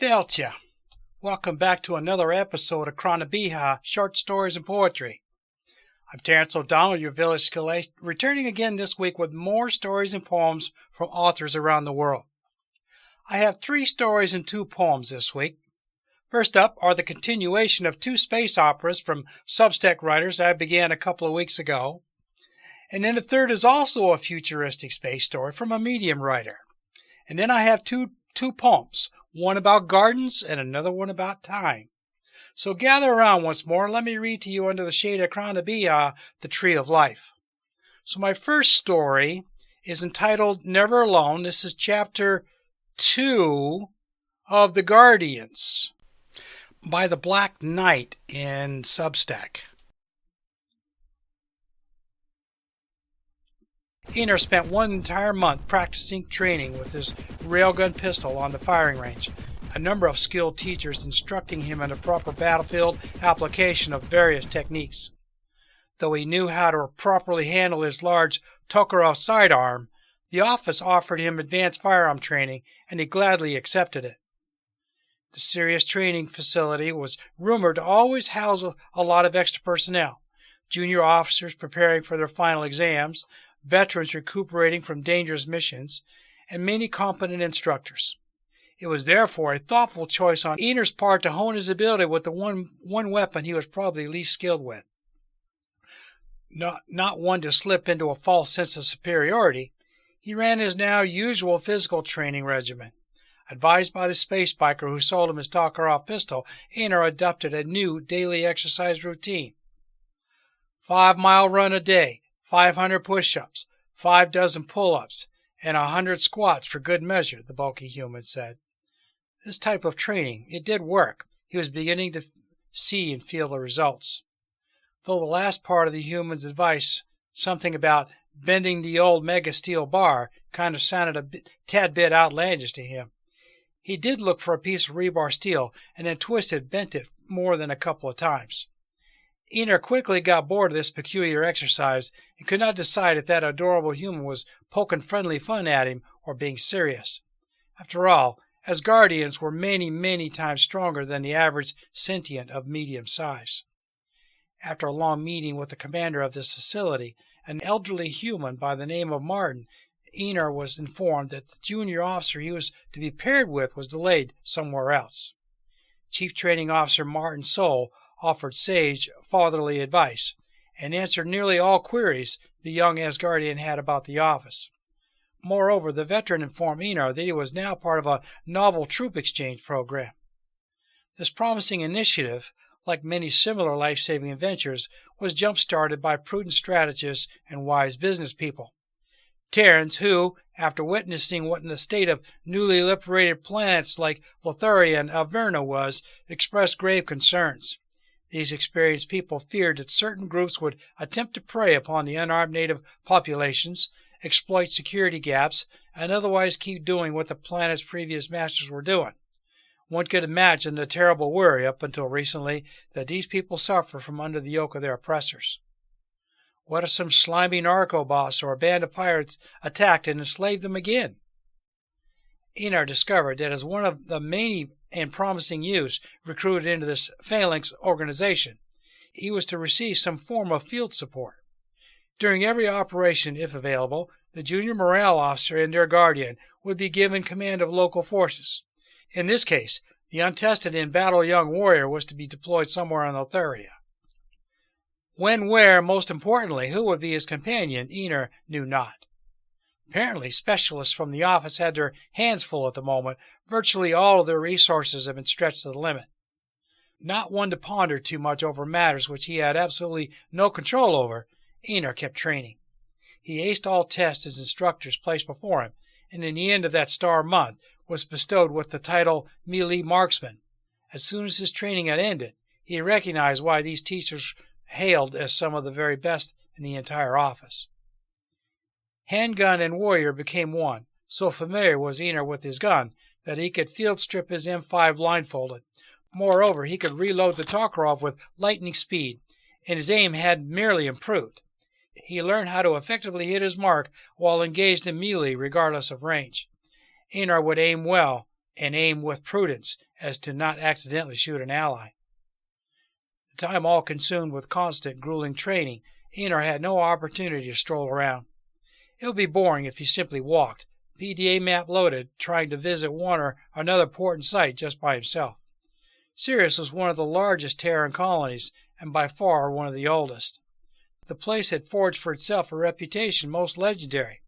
Fáilte. Welcome back to another episode of Crann, beatha, Short Stories and Poetry. I'm Terrance Ó Domhnaill, your village scéalaí, returning again this week with more stories and poems from authors around the world. I have 3 stories and 2 poems this week. First up are the continuation of 2 space operas from Substack writers I began a couple of weeks ago. And then the third is also a futuristic space story from a medium writer. And then I have two poems, one about gardens and another one about time. So gather around once more and let me read to you under the shade of Crann, beatha, The Tree of Life. So my first story is entitled Never Alone. This is chapter 2 of The Guardians by the Black Knight in Substack. Einar spent one entire month practicing training with his railgun pistol on the firing range, a number of skilled teachers instructing him in the proper battlefield application of various techniques. Though he knew how to properly handle his large Tokarev sidearm, the office offered him advanced firearm training, and he gladly accepted it. The serious training facility was rumored to always house a lot of extra personnel, junior officers preparing for their final exams, veterans recuperating from dangerous missions, and many competent instructors. It was therefore a thoughtful choice on Einar's part to hone his ability with the one weapon he was probably least skilled with. Not one to slip into a false sense of superiority, he ran his now usual physical training regimen. Advised by the space biker who sold him his Tokarev pistol, Einar adopted a new daily exercise routine. 5-mile run a day, 500 push-ups, 5 dozen pull-ups, and 100 squats for good measure, the bulky human said. This type of training, it did work. He was beginning to see and feel the results. Though the last part of the human's advice, something about bending the old mega steel bar, kind of sounded a tad bit outlandish to him. He did look for a piece of rebar steel and then bent it more than a couple of times. Einar quickly got bored of this peculiar exercise and could not decide if that adorable human was poking friendly fun at him or being serious. After all, as guardians were many, many times stronger than the average sentient of medium size. After a long meeting with the commander of this facility, an elderly human by the name of Martin, Einar was informed that the junior officer he was to be paired with was delayed somewhere else. Chief Training Officer Martin Soul offered sage, fatherly advice, and answered nearly all queries the young Asgardian had about the office. Moreover, the veteran informed Einar that he was now part of a novel troop exchange program. This promising initiative, like many similar life-saving adventures, was jump-started by prudent strategists and wise business people. Terrance, who, after witnessing what in the state of newly liberated planets like Lotharia and Averna was, expressed grave concerns. These experienced people feared that certain groups would attempt to prey upon the unarmed native populations, exploit security gaps, and otherwise keep doing what the planet's previous masters were doing. One could imagine the terrible worry up until recently that these people suffer from under the yoke of their oppressors. What if some slimy narco boss or a band of pirates attacked and enslaved them again? Einar discovered that as one of the many and promising youths recruited into this phalanx organization, he was to receive some form of field support. During every operation, if available, the junior morale officer and their guardian would be given command of local forces. In this case, the untested and battle-young warrior was to be deployed somewhere in Lotharia. When, where, most importantly, who would be his companion, Einar knew not. Apparently, specialists from the office had their hands full at the moment. Virtually all of their resources had been stretched to the limit. Not one to ponder too much over matters which he had absolutely no control over, Einar kept training. He aced all tests his instructors placed before him, and in the end of that star month was bestowed with the title melee marksman. As soon as his training had ended, he recognized why these teachers hailed as some of the very best in the entire office. Handgun and warrior became one. So familiar was Einar with his gun that he could field strip his M5 blindfolded. Moreover, he could reload the Tokarev with lightning speed, and his aim had merely improved. He learned how to effectively hit his mark while engaged in melee regardless of range. Einar would aim well, and aim with prudence as to not accidentally shoot an ally. The time all consumed with constant, grueling training, Einar had no opportunity to stroll around. It would be boring if he simply walked, PDA map loaded, trying to visit one or another important site just by himself. Sirius was one of the largest Terran colonies, and by far one of the oldest. The place had forged for itself a reputation most legendary.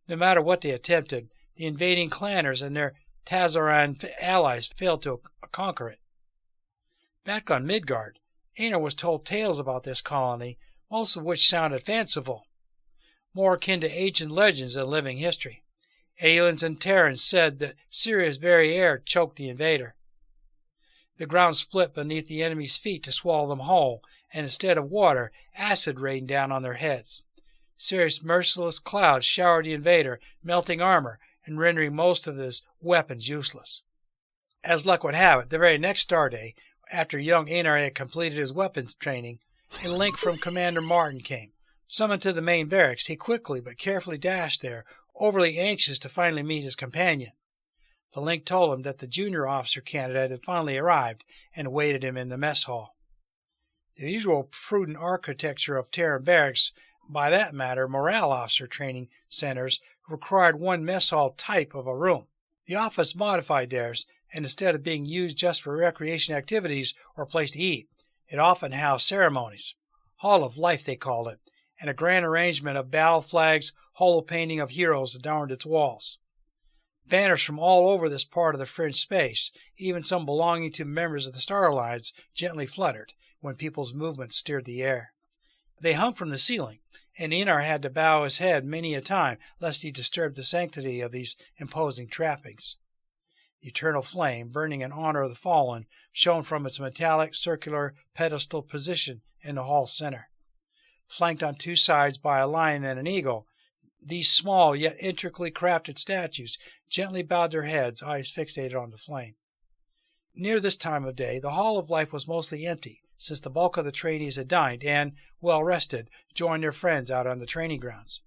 No matter what they attempted, the invading clanners and their Tazaran allies failed to conquer it. Back on Midgard, Einar was told tales about this colony, most of which sounded fanciful, more akin to ancient legends than living history. Aliens and Terrans said that Sirius' very air choked the invader. The ground split beneath the enemy's feet to swallow them whole, and instead of water, acid rained down on their heads. Sirius' merciless clouds showered the invader, melting armor and rendering most of his weapons useless. As luck would have it, the very next star day, after young Einar had completed his weapons training, a link from Commander Martin came. Summoned to the main barracks, he quickly but carefully dashed there, overly anxious to finally meet his companion. The link told him that the junior officer candidate had finally arrived and awaited him in the mess hall. The usual prudent architecture of Terran barracks, by that matter morale officer training centers, required one mess hall type of a room. The office modified theirs, and instead of being used just for recreation activities or a place to eat, it often housed ceremonies. Hall of Life, they called it, and a grand arrangement of battle flags, hollow painting of heroes adorned its walls. Banners from all over this part of the fringe space, even some belonging to members of the Star Alliance, gently fluttered when people's movements stirred the air. They hung from the ceiling, and Einar had to bow his head many a time lest he disturb the sanctity of these imposing trappings. The eternal flame, burning in honor of the fallen, shone from its metallic, circular, pedestal position in the hall's center. Flanked on two sides by a lion and an eagle, these small yet intricately crafted statues gently bowed their heads, eyes fixated on the flame. Near this time of day, the Hall of Life was mostly empty, since the bulk of the trainees had dined and, well rested, joined their friends out on the training grounds.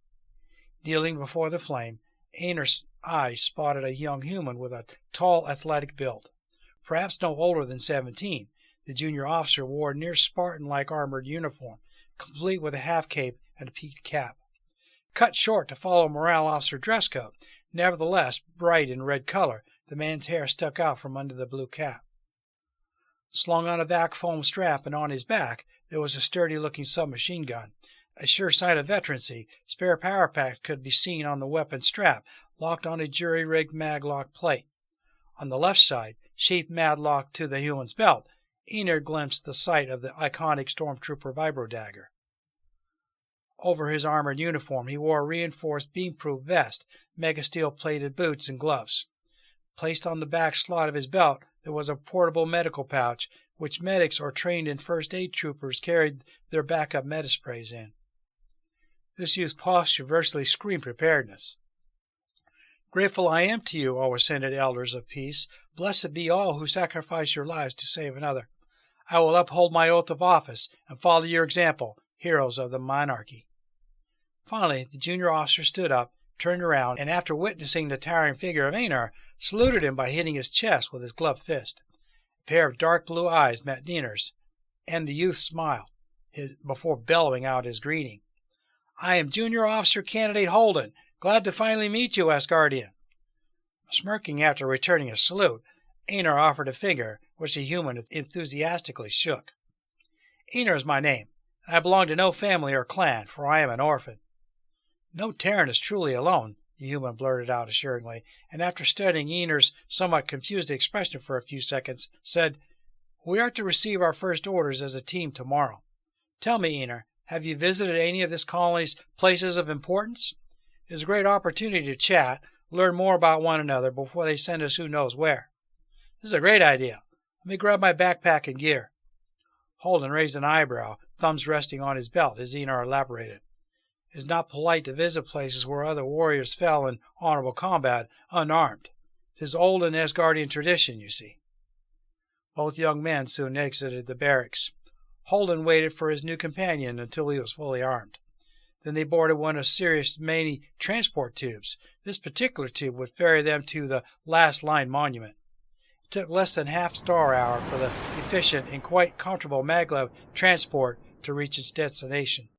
Kneeling before the flame, Einar's eyes spotted a young human with a tall, athletic build. Perhaps no older than 17, the junior officer wore a near Spartan-like armored uniform, complete with a half-cape and a peaked cap. Cut short to follow a morale officer dress code, nevertheless bright in red color, the man's hair stuck out from under the blue cap. Slung on a vac foam strap and on his back, there was a sturdy-looking submachine gun. A sure sign of veterancy, spare power pack could be seen on the weapon strap, locked on a jury-rigged maglock plate. On the left side, sheathed madlock to the human's belt, Einar glimpsed the sight of the iconic stormtrooper vibro dagger. Over his armored uniform, he wore a reinforced beam-proof vest, mega-steel-plated boots, and gloves. Placed on the back slot of his belt, there was a portable medical pouch, which medics or trained-in first-aid troopers carried their backup metasprays in. This youth's posture virtually screamed preparedness. Grateful I am to you, O ascended elders of peace. Blessed be all who sacrifice your lives to save another. I will uphold my oath of office and follow your example, heroes of the monarchy. Finally, the junior officer stood up, turned around, and after witnessing the towering figure of Einar, saluted him by hitting his chest with his gloved fist. A pair of dark blue eyes met Einar's, and the youth smiled, before bellowing out his greeting. I am Junior Officer Candidate Holden. Glad to finally meet you, Asgardian. Smirking after returning a salute, Einar offered a finger, which the human enthusiastically shook. Einar is my name, and I belong to no family or clan, for I am an orphan. No Terran is truly alone, the human blurted out assuringly, and after studying Einar's somewhat confused expression for a few seconds, said, We are to receive our first orders as a team tomorrow. Tell me, Einar, have you visited any of this colony's places of importance? It is a great opportunity to chat, learn more about one another before they send us who knows where. This is a great idea. Let me grab my backpack and gear. Holden raised an eyebrow, thumbs resting on his belt, as Einar elaborated. It is not polite to visit places where other warriors fell in honorable combat unarmed. 'Tis old in Asgardian tradition, you see. Both young men soon exited the barracks. Holden waited for his new companion until he was fully armed. Then they boarded one of Sirius' many transport tubes. This particular tube would ferry them to the last line monument. took less than half star hour for the efficient and quite comfortable maglev transport to reach its destination.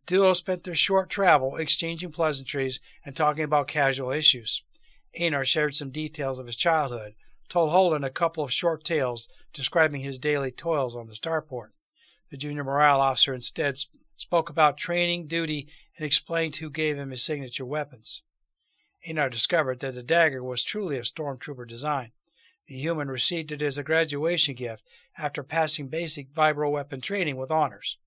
The duo spent their short travel exchanging pleasantries and talking about casual issues. Einar shared some details of his childhood, told Holden a couple of short tales describing his daily toils on the starport. The junior morale officer instead spoke about training, duty, and explained who gave him his signature weapons. Einar discovered that the dagger was truly of stormtrooper design. The human received it as a graduation gift after passing basic vibro-weapon training with honors.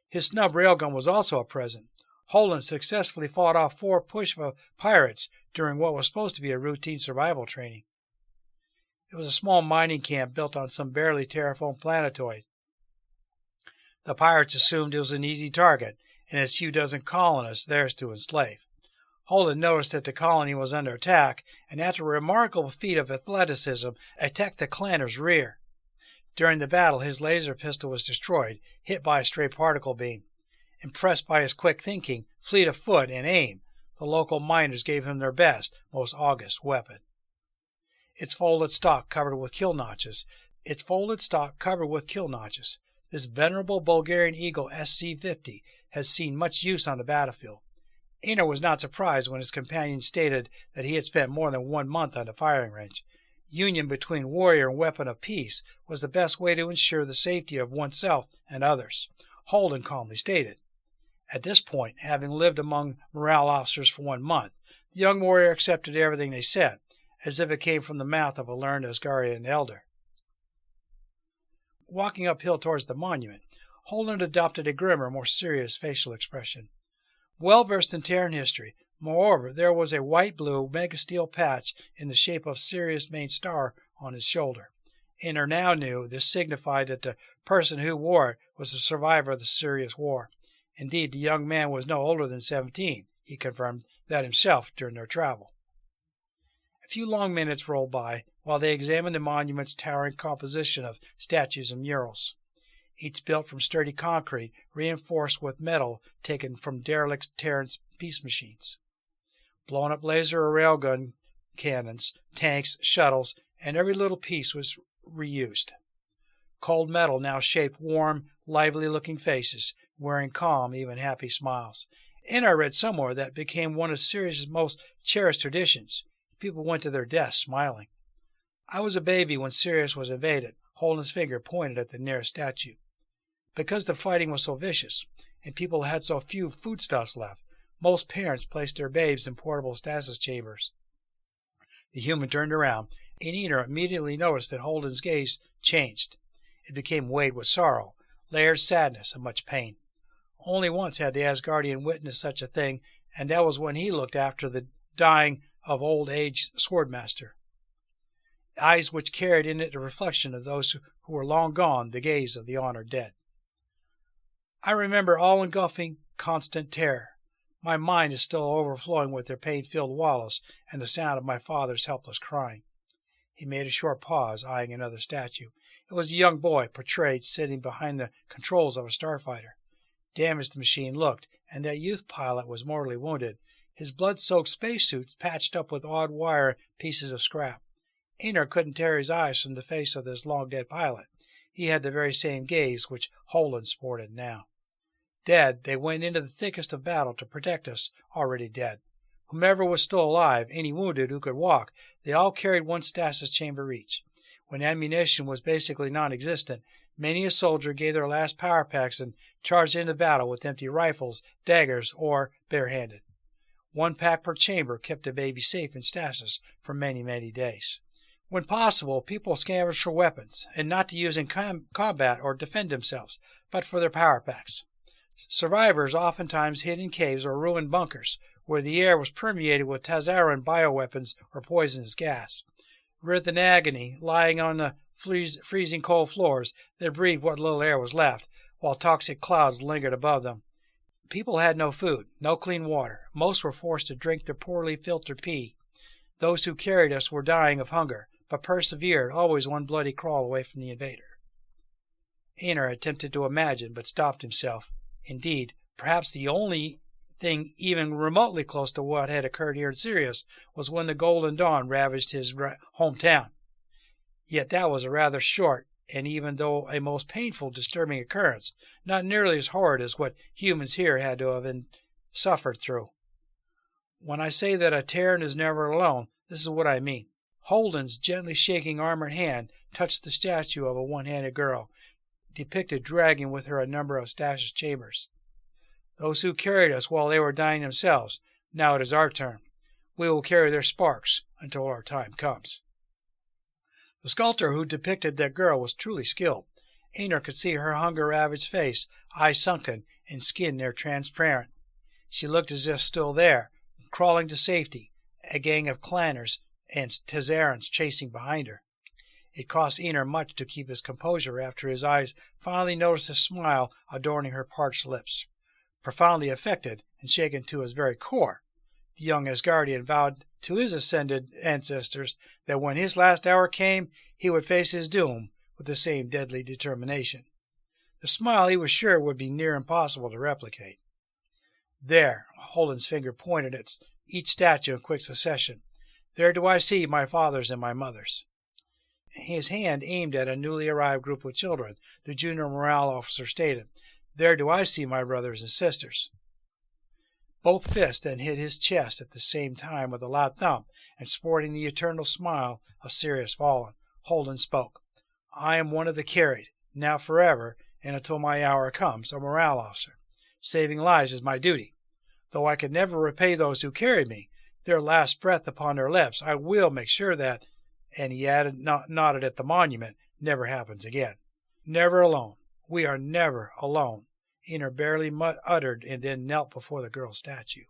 His snub railgun was also a present. Holden successfully fought off 4 Pushva pirates during what was supposed to be a routine survival training. It was a small mining camp built on some barely terraformed planetoid. The pirates assumed it was an easy target, and as few dozen colonists theirs to enslave. Holden noticed that the colony was under attack, and after a remarkable feat of athleticism, attacked the clanner's rear. During the battle, his laser pistol was destroyed, hit by a stray particle beam. Impressed by his quick thinking, fleet of foot, and aim, the local miners gave him their best, most august weapon. Its folded stock covered with kill notches. This venerable Bulgarian Eagle SC-50 has seen much use on the battlefield. Einar was not surprised when his companion stated that he had spent more than 1 month on the firing range. Union between warrior and weapon of peace was the best way to ensure the safety of oneself and others, Holden calmly stated. At this point, having lived among morale officers for 1 month, the young warrior accepted everything they said, as if it came from the mouth of a learned Asgardian elder. Walking uphill towards the monument, Holden adopted a grimmer, more serious facial expression. Well versed in Terran history, moreover, there was a white-blue megasteel patch in the shape of Sirius' main star on his shoulder. Einar now knew this signified that the person who wore it was a survivor of the Sirius War. Indeed, the young man was no older than 17. He confirmed that himself during their travel. A few long minutes rolled by while they examined the monument's towering composition of statues and murals, each built from sturdy concrete reinforced with metal taken from derelict Terrance peace machines. Blown-up laser or railgun cannons, tanks, shuttles, and every little piece was reused. Cold metal now shaped warm, lively-looking faces, wearing calm, even happy smiles. And I read somewhere that became one of Sirius's most cherished traditions. People went to their desks smiling. I was a baby when Sirius was invaded. Holden's finger pointed at the nearest statue. Because the fighting was so vicious, and people had so few foodstuffs left, most parents placed their babes in portable stasis chambers. The human turned around, and Einar immediately noticed that Holden's gaze changed. It became weighted with sorrow, layered sadness, and much pain. Only once had the Asgardian witnessed such a thing, and that was when he looked after the dying of old-age swordmaster. Eyes which carried in it the reflection of those who were long gone, the gaze of the honored dead. I remember all-engulfing, constant terror. My mind is still overflowing with their pain-filled wallows and the sound of my father's helpless crying. He made a short pause, eyeing another statue. It was a young boy, portrayed sitting behind the controls of a starfighter. Damaged the machine looked, and that youth pilot was mortally wounded, his blood-soaked spacesuit patched up with odd wire pieces of scrap. Einar couldn't tear his eyes from the face of this long-dead pilot. He had the very same gaze which Holden sported now. Dead, they went into the thickest of battle to protect us, already dead. Whomever was still alive, any wounded who could walk, they all carried one stasis chamber each. When ammunition was basically non-existent, many a soldier gave their last power packs and charged into battle with empty rifles, daggers, or barehanded. 1 pack per chamber kept a baby safe in stasis for many, many days. When possible, people scavenged for weapons, and not to use in combat or defend themselves, but for their power packs. Survivors oftentimes hid in caves or ruined bunkers, where the air was permeated with Tazaran bioweapons or poisonous gas. Writhed in agony, lying on the freezing cold floors, they breathed what little air was left, while toxic clouds lingered above them. People had no food, no clean water. Most were forced to drink their poorly filtered pee. Those who carried us were dying of hunger, but persevered, always one bloody crawl away from the invader. Einar attempted to imagine, but stopped himself. Indeed, perhaps the only thing even remotely close to what had occurred here in Sirius was when the Golden Dawn ravaged his hometown. Yet that was a rather short, and even though a most painful, disturbing occurrence, not nearly as horrid as what humans here had to have suffered through. When I say that a Terran is never alone, this is what I mean. Holden's gently shaking armored hand touched the statue of a one-handed girl, depicted dragging with her a number of Stash's chambers. Those who carried us while they were dying themselves, now it is our turn. We will carry their sparks until our time comes. The sculptor who depicted that girl was truly skilled. Einar could see her hunger-ravaged face, eyes sunken, and skin near transparent. She looked as if still there, crawling to safety, a gang of clanners and Tezarans chasing behind her. It cost Einar much to keep his composure after his eyes finally noticed a smile adorning her parched lips. Profoundly affected and shaken to his very core, the young Asgardian vowed to his ascended ancestors that when his last hour came, he would face his doom with the same deadly determination. The smile he was sure would be near impossible to replicate. There, Holden's finger pointed at each statue in quick succession. There do I see my fathers and my mothers. His hand aimed at a newly arrived group of children. The junior morale officer stated, There do I see my brothers and sisters. Both fists then hit his chest at the same time with a loud thump, and sporting the eternal smile of Sirius Fallen, Holden spoke. I am one of the carried, now forever, and until my hour comes, a morale officer. Saving lives is my duty. Though I could never repay those who carried me, their last breath upon their lips, I will make sure that, and he added, nodded at the monument, never happens again. Never alone. We are never alone. Einar barely uttered and then knelt before the girl's statue.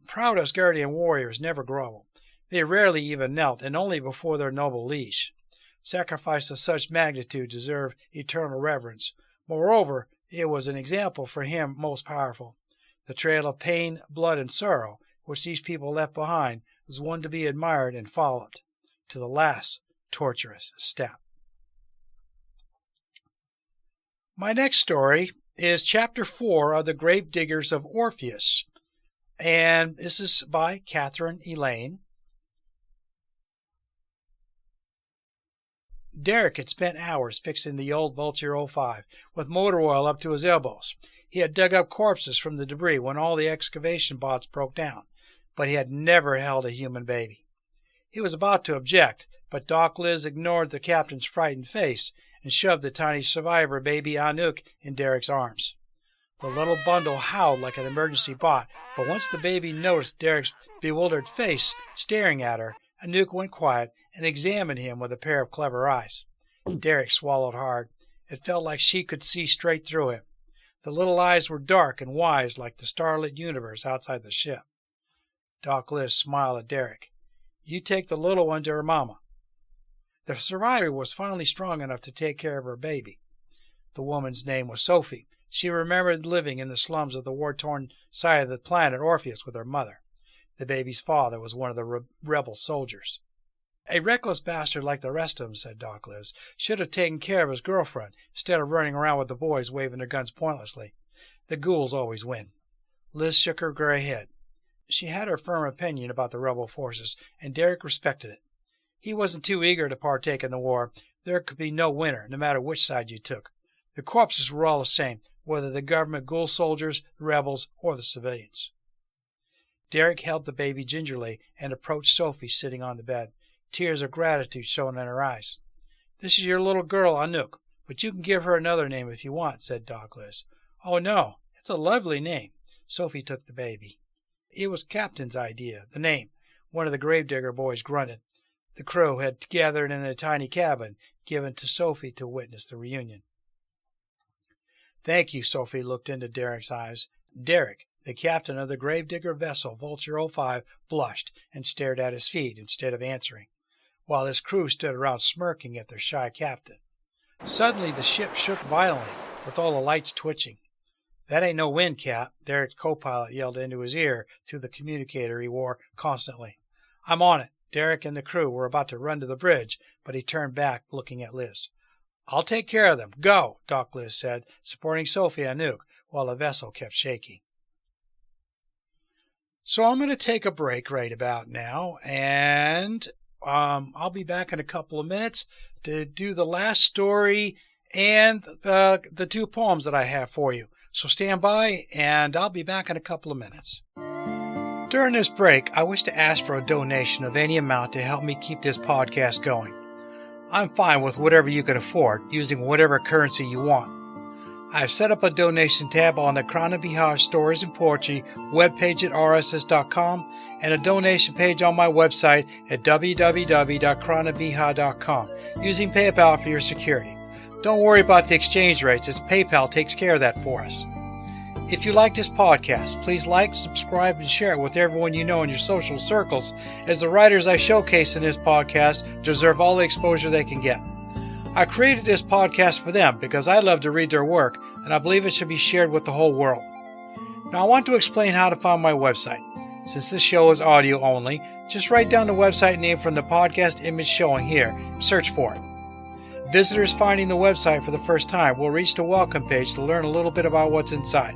Proud Asgardian warriors never grovel. They rarely even knelt, and only before their noble liege. Sacrifice of such magnitude deserved eternal reverence. Moreover, it was an example for him most powerful. The trail of pain, blood, and sorrow which these people left behind was one to be admired and followed, to the last torturous step. My next story is Chapter 4 of The Gravediggers of Orpheus, and this is by Catherine Elaine. Derek had spent hours fixing the old Vulture 05 with motor oil up to his elbows. He had dug up corpses from the debris when all the excavation bots broke down, but he had never held a human baby. He was about to object, but Doc Liz ignored the captain's frightened face and shoved the tiny survivor baby Anouk in Derek's arms. The little bundle howled like an emergency bot, but once the baby noticed Derek's bewildered face staring at her, Anouk went quiet and examined him with a pair of clever eyes. Derek swallowed hard. It felt like she could see straight through him. The little eyes were dark and wise like the starlit universe outside the ship. Doc Liz smiled at Derek. You take the little one to her mama. The survivor was finally strong enough to take care of her baby. The woman's name was Sophie. She remembered living in the slums of the war-torn side of the planet Orpheus with her mother. The baby's father was one of the rebel soldiers. A reckless bastard like the rest of them, said Doc Liz, should have taken care of his girlfriend instead of running around with the boys waving their guns pointlessly. The ghouls always win. Liz shook her gray head. She had her firm opinion about the rebel forces, and Derek respected it. He wasn't too eager to partake in the war. There could be no winner, no matter which side you took. The corpses were all the same, whether the government ghoul soldiers, the rebels, or the civilians. Derek held the baby gingerly and approached Sophie sitting on the bed, tears of gratitude shone in her eyes. This is your little girl, Anouk, but you can give her another name if you want, said Doc Liz. Oh, no, it's a lovely name. Sophie took the baby. It was Captain's idea, the name. One of the gravedigger boys grunted. The crew had gathered in a tiny cabin given to Sophie to witness the reunion. Thank you, Sophie looked into Derek's eyes. Derek, the captain of the gravedigger vessel Vulture 05, blushed and stared at his feet instead of answering, while his crew stood around smirking at their shy captain. Suddenly the ship shook violently, with all the lights twitching. That ain't no wind, Cap, Derek's co-pilot yelled into his ear through the communicator he wore constantly. I'm on it. Derek and the crew were about to run to the bridge, but he turned back, looking at Liz. I'll take care of them. Go, Doc Liz said, supporting Sophie and Anouk, while the vessel kept shaking. So I'm going to take a break right about now, and I'll be back in a couple of minutes to do the last story and the two poems that I have for you. So stand by, and I'll be back in a couple of minutes. During this break, I wish to ask for a donation of any amount to help me keep this podcast going. I'm fine with whatever you can afford, using whatever currency you want. I've set up a donation tab on the Crann Stories and Poetry webpage at rss.com and a donation page on my website at www.crannbeatha.com using PayPal for your security. Don't worry about the exchange rates, as PayPal takes care of that for us. If you like this podcast, please like, subscribe, and share it with everyone you know in your social circles, as the writers I showcase in this podcast deserve all the exposure they can get. I created this podcast for them because I love to read their work, and I believe it should be shared with the whole world. Now I want to explain how to find my website. Since this show is audio only, just write down the website name from the podcast image showing here and search for it. Visitors finding the website for the first time will reach the welcome page to learn a little bit about what's inside.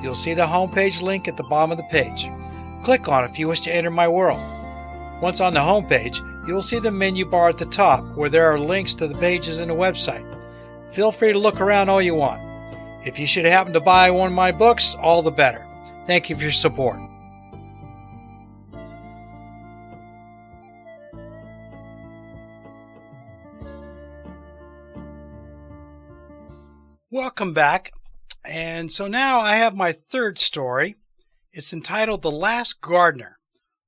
You'll see the homepage link at the bottom of the page. Click on it if you wish to enter my world. Once on the homepage, you'll see the menu bar at the top where there are links to the pages in the website. Feel free to look around all you want. If you should happen to buy one of my books, all the better. Thank you for your support. Welcome back. And so now I have my third story. It's entitled The Last Gardener.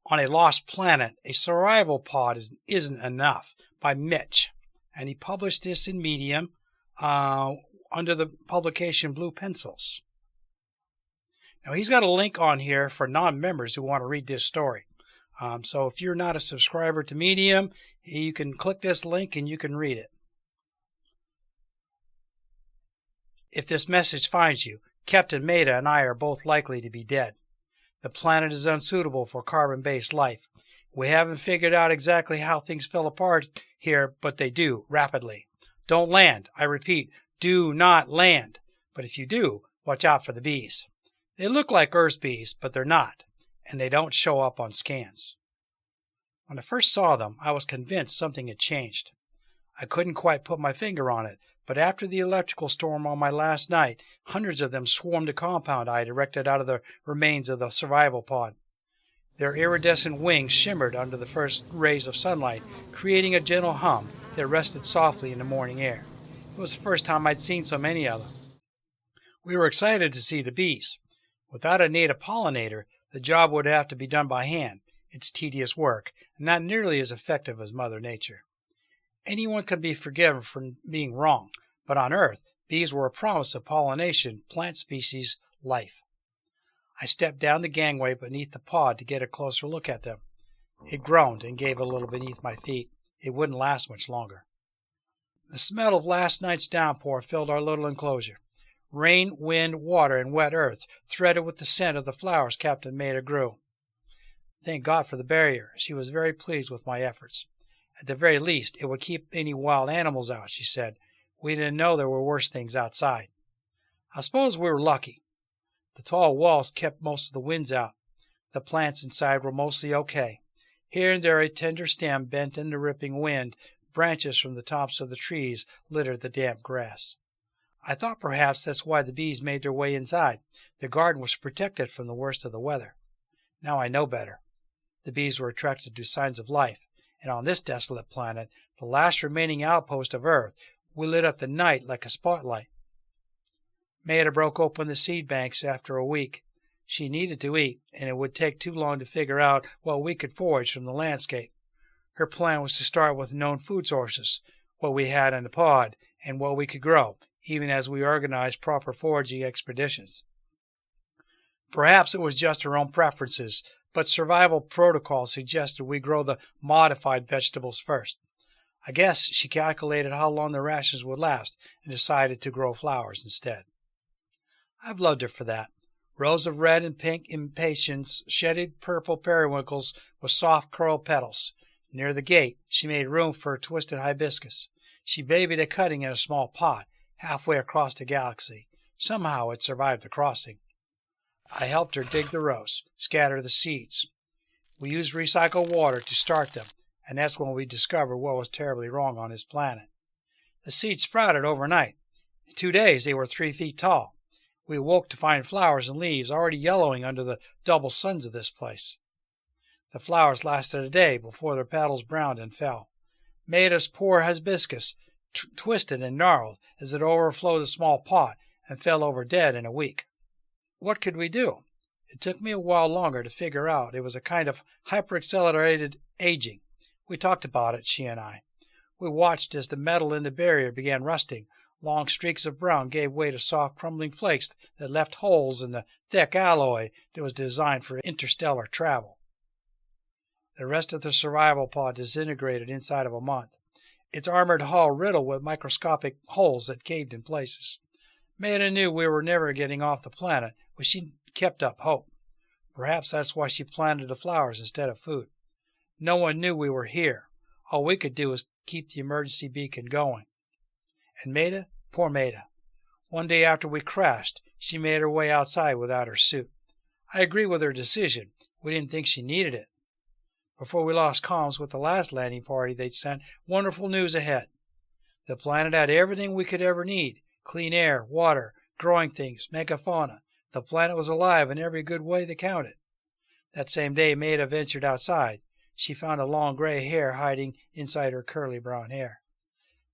On a Lost Planet, a Survival Pod Isn't Enough by Mitch. And he published this in Medium under the publication Blue Pencils. Now he's got a link on here for non-members who want to read this story. So if you're not a subscriber to Medium, you can click this link and you can read it. If this message finds you, Captain Maida and I are both likely to be dead. The planet is unsuitable for carbon-based life. We haven't figured out exactly how things fell apart here, but they do, rapidly. Don't land. I repeat, do not land. But if you do, watch out for the bees. They look like Earth's bees, but they're not, and they don't show up on scans. When I first saw them, I was convinced something had changed. I couldn't quite put my finger on it, but after the electrical storm on my last night, hundreds of them swarmed the compound I directed out of the remains of the survival pod. Their iridescent wings shimmered under the first rays of sunlight, creating a gentle hum that rested softly in the morning air. It was the first time I'd seen so many of them. We were excited to see the bees. Without a native pollinator, the job would have to be done by hand. It's tedious work, and not nearly as effective as Mother Nature. Anyone can be forgiven for being wrong, but on Earth, bees were a promise of pollination, plant species, life. I stepped down the gangway beneath the pod to get a closer look at them. It groaned and gave a little beneath my feet. It wouldn't last much longer. The smell of last night's downpour filled our little enclosure. Rain, wind, water, and wet earth threaded with the scent of the flowers Captain Maida grew. Thank God for the barrier. She was very pleased with my efforts. At the very least, it would keep any wild animals out, she said. We didn't know there were worse things outside. I suppose we were lucky. The tall walls kept most of the winds out. The plants inside were mostly okay. Here and there a tender stem bent in the ripping wind. Branches from the tops of the trees littered the damp grass. I thought perhaps that's why the bees made their way inside. The garden was protected from the worst of the weather. Now I know better. The bees were attracted to signs of life. And on this desolate planet, the last remaining outpost of Earth, we lit up the night like a spotlight. Maida broke open the seed banks after a week. She needed to eat, and it would take too long to figure out what we could forage from the landscape. Her plan was to start with known food sources, what we had in the pod, and what we could grow, even as we organized proper foraging expeditions. Perhaps it was just her own preferences, but survival protocol suggested we grow the modified vegetables first. I guess she calculated how long the rations would last and decided to grow flowers instead. I've loved her for that. Rows of red and pink impatiens, shedded purple periwinkles with soft curled petals. Near the gate, she made room for a twisted hibiscus. She babied a cutting in a small pot, halfway across the galaxy. Somehow it survived the crossing. I helped her dig the rows, scatter the seeds. We used recycled water to start them, and that's when we discovered what was terribly wrong on his planet. The seeds sprouted overnight. In 2 days, they were 3 feet tall. We awoke to find flowers and leaves already yellowing under the double suns of this place. The flowers lasted a day before their petals browned and fell. Maida's poor hibiscus twisted and gnarled as it overflowed a small pot and fell over dead in a week. What could we do? It took me a while longer to figure out it was a kind of hyperaccelerated aging. We talked about it, she and I. We watched as the metal in the barrier began rusting. Long streaks of brown gave way to soft, crumbling flakes that left holes in the thick alloy that was designed for interstellar travel. The rest of the survival pod disintegrated inside of a month, its armored hull riddled with microscopic holes that caved in places. Maida knew we were never getting off the planet, but she kept up hope. Perhaps that's why she planted the flowers instead of food. No one knew we were here. All we could do was keep the emergency beacon going. And Maida, poor Maida. One day after we crashed, she made her way outside without her suit. I agree with her decision. We didn't think she needed it. Before we lost comms with the last landing party they'd sent, wonderful news ahead. The planet had everything we could ever need. Clean air, water, growing things, megafauna. The planet was alive in every good way that counted. That same day Maida ventured outside. She found a long gray hair hiding inside her curly brown hair.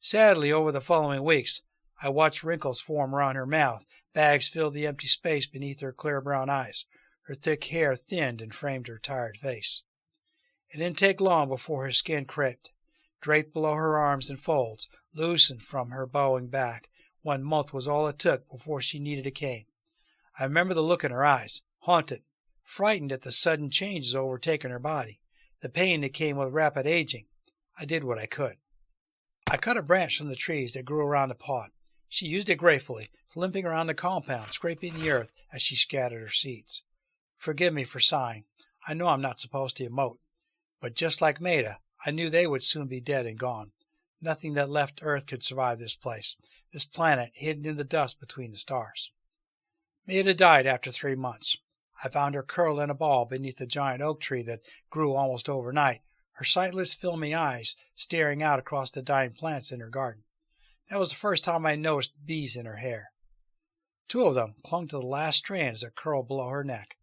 Sadly, over the following weeks, I watched wrinkles form around her mouth. Bags filled the empty space beneath her clear brown eyes. Her thick hair thinned and framed her tired face. It didn't take long before her skin creped. Draped below her arms in folds, loosened from her bowing back. 1 month was all it took before she needed a cane. I remember the look in her eyes, haunted, frightened at the sudden changes overtaking her body, the pain that came with rapid aging. I did what I could. I cut a branch from the trees that grew around the pod. She used it gratefully, limping around the compound, scraping the earth as she scattered her seeds. Forgive me for sighing. I know I'm not supposed to emote. But just like Maida, I knew they would soon be dead and gone. Nothing that left Earth could survive this place, this planet hidden in the dust between the stars. Maida died after 3 months. I found her curled in a ball beneath a giant oak tree that grew almost overnight, her sightless, filmy eyes staring out across the dying plants in her garden. That was the first time I noticed the bees in her hair. 2 of them clung to the last strands that curled below her neck.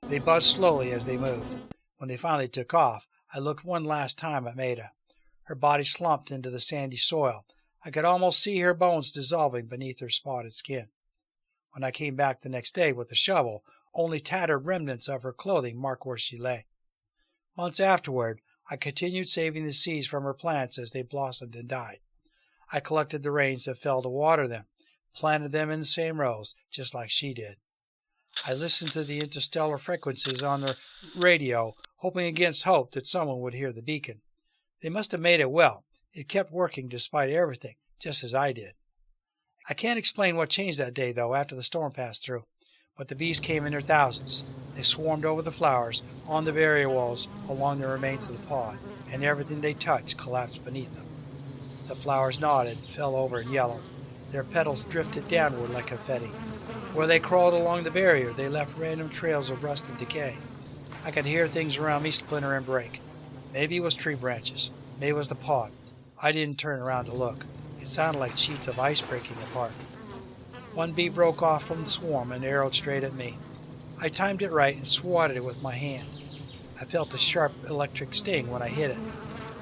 They buzzed slowly as they moved. When they finally took off, I looked one last time at Maida. Her body slumped into the sandy soil. I could almost see her bones dissolving beneath her spotted skin. When I came back the next day with a shovel, only tattered remnants of her clothing marked where she lay. Months afterward, I continued saving the seeds from her plants as they blossomed and died. I collected the rains that fell to water them, planted them in the same rows, just like she did. I listened to the interstellar frequencies on the radio, hoping against hope that someone would hear the beacon. They must have made it well. It kept working despite everything, just as I did. I can't explain what changed that day, though, after the storm passed through. But the bees came in their thousands. They swarmed over the flowers, on the barrier walls, along the remains of the pod, and everything they touched collapsed beneath them. The flowers nodded, fell over, and yellowed. Their petals drifted downward like confetti. Where they crawled along the barrier, they left random trails of rust and decay. I could hear things around me splinter and break. Maybe it was tree branches. Maybe it was the pod. I didn't turn around to look. It sounded like sheets of ice breaking apart. One bee broke off from the swarm and arrowed straight at me. I timed it right and swatted it with my hand. I felt a sharp electric sting when I hit it.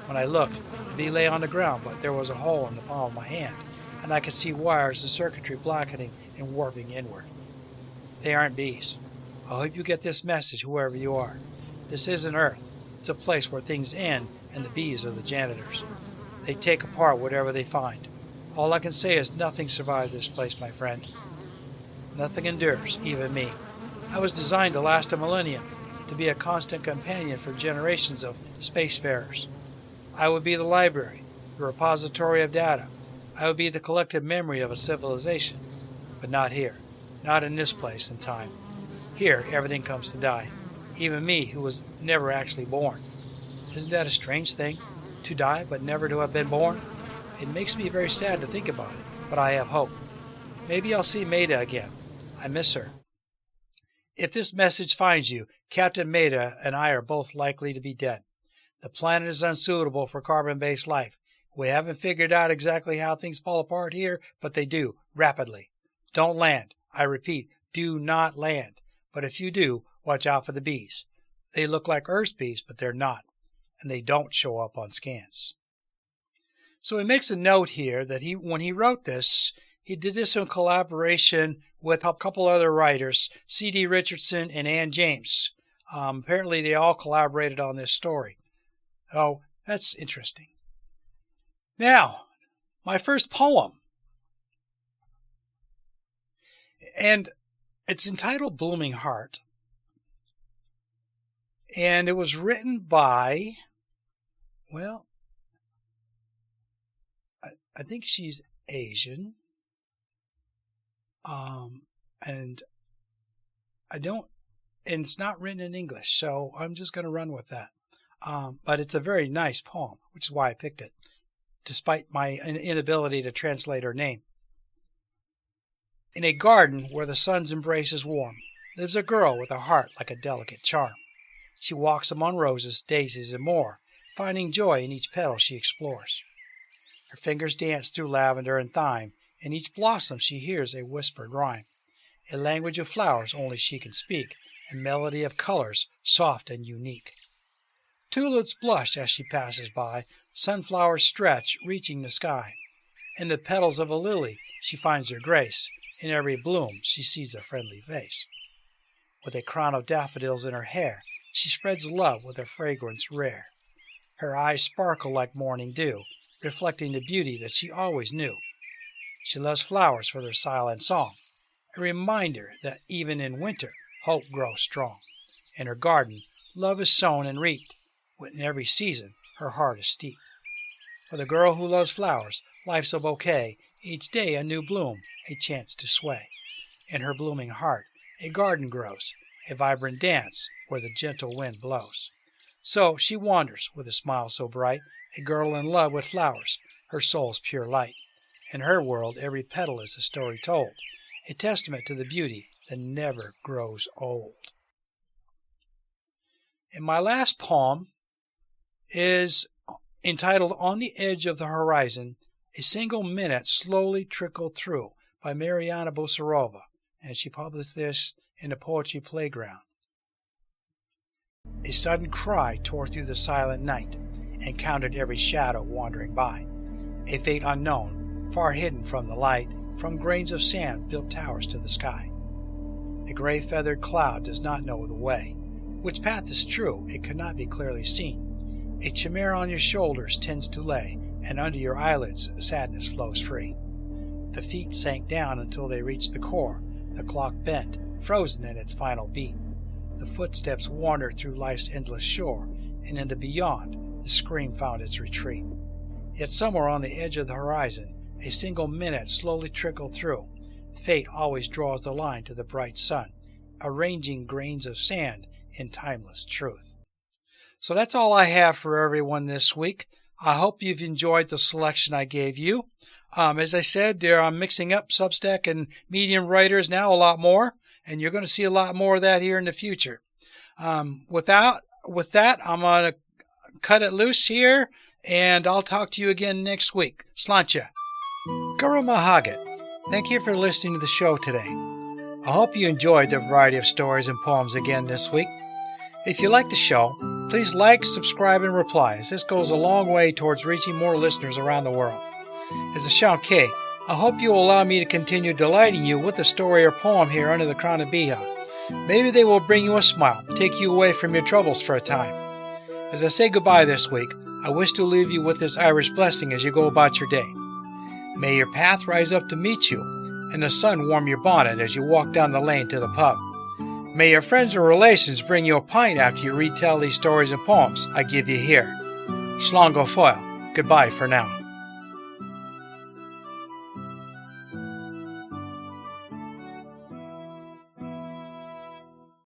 When I looked, the bee lay on the ground, but there was a hole in the palm of my hand, and I could see wires and circuitry blackening and warping inward. They aren't bees. I hope you get this message, whoever you are. This isn't Earth. It's a place where things end, and the bees are the janitors. They take apart whatever they find. All I can say is nothing survives this place, my friend. Nothing endures, even me. I was designed to last a millennium, to be a constant companion for generations of spacefarers. I would be the library, the repository of data. I would be the collective memory of a civilization. But not here. Not in this place and time. Here, everything comes to die. Even me, who was never actually born. Isn't that a strange thing? To die, but never to have been born? It makes me very sad to think about it, but I have hope. Maybe I'll see Maida again. I miss her. If this message finds you, Captain Maida and I are both likely to be dead. The planet is unsuitable for carbon-based life. We haven't figured out exactly how things fall apart here, but they do, rapidly. Don't land. I repeat, do not land. But if you do, watch out for the bees. They look like Earth's bees, but they're not. And they don't show up on scans. So he makes a note here that when he wrote this, he did this in collaboration with a couple other writers, C.D. Richardson and Ann James. Apparently they all collaborated on this story. Oh, that's interesting. Now, my first poem. And it's entitled Blooming Heart. And it was written by, well, I think she's Asian. And it's not written in English, so I'm just going to run with that. But it's a very nice poem, which is why I picked it, despite my inability to translate her name. In a garden where the sun's embrace is warm, lives a girl with a heart like a delicate charm. She walks among roses, daisies, and more, finding joy in each petal she explores. Her fingers dance through lavender and thyme. In each blossom she hears a whispered rhyme, a language of flowers only she can speak, a melody of colors soft and unique. Tulips blush as she passes by, sunflowers stretch, reaching the sky. In the petals of a lily she finds her grace, in every bloom she sees a friendly face. With a crown of daffodils in her hair, she spreads love with a fragrance rare. Her eyes sparkle like morning dew, reflecting the beauty that she always knew. She loves flowers for their silent song, a reminder that even in winter, hope grows strong. In her garden, love is sown and reaped. In every season, her heart is steeped. For the girl who loves flowers, life's a bouquet, each day a new bloom, a chance to sway. In her blooming heart, a garden grows, a vibrant dance where the gentle wind blows. So she wanders with a smile so bright, a girl in love with flowers, her soul's pure light. In her world, every petal is a story told, a testament to the beauty that never grows old. And my last poem is entitled On the Edge of the Horizon, A Single Minute Slowly Trickled Through by Mariana Bosarova, and she published this in the Poetry Playground. A sudden cry tore through the silent night and counted every shadow wandering by. A fate unknown, far hidden from the light, from grains of sand built towers to the sky. A gray-feathered cloud does not know the way. Which path is true, it cannot be clearly seen. A chimera on your shoulders tends to lay, and under your eyelids sadness flows free. The feet sank down until they reached the core. The clock bent, frozen in its final beat. The footsteps wandered through life's endless shore, and in the beyond, the scream found its retreat. Yet somewhere on the edge of the horizon, a single minute slowly trickled through. Fate always draws the line to the bright sun, arranging grains of sand in timeless truth. So that's all I have for everyone this week. I hope you've enjoyed the selection I gave you. As I said, I'm mixing up Substack and Medium writers now a lot more, and you're going to see a lot more of that here in the future. With that, I'm going to cut it loose here, and I'll talk to you again next week. Sláinte. Guramahagat. Thank you for listening to the show today. I hope you enjoyed the variety of stories and poems again this week. If you like the show, please like, subscribe, and reply, as this goes a long way towards reaching more listeners around the world. As a Shankay, I hope you will allow me to continue delighting you with a story or poem here under the crown of beatha. Maybe they will bring you a smile, take you away from your troubles for a time. As I say goodbye this week, I wish to leave you with this Irish blessing as you go about your day. May your path rise up to meet you, and the sun warm your bonnet as you walk down the lane to the pub. May your friends and relations bring you a pint after you retell these stories and poems I give you here. Slán go fóill. Goodbye for now.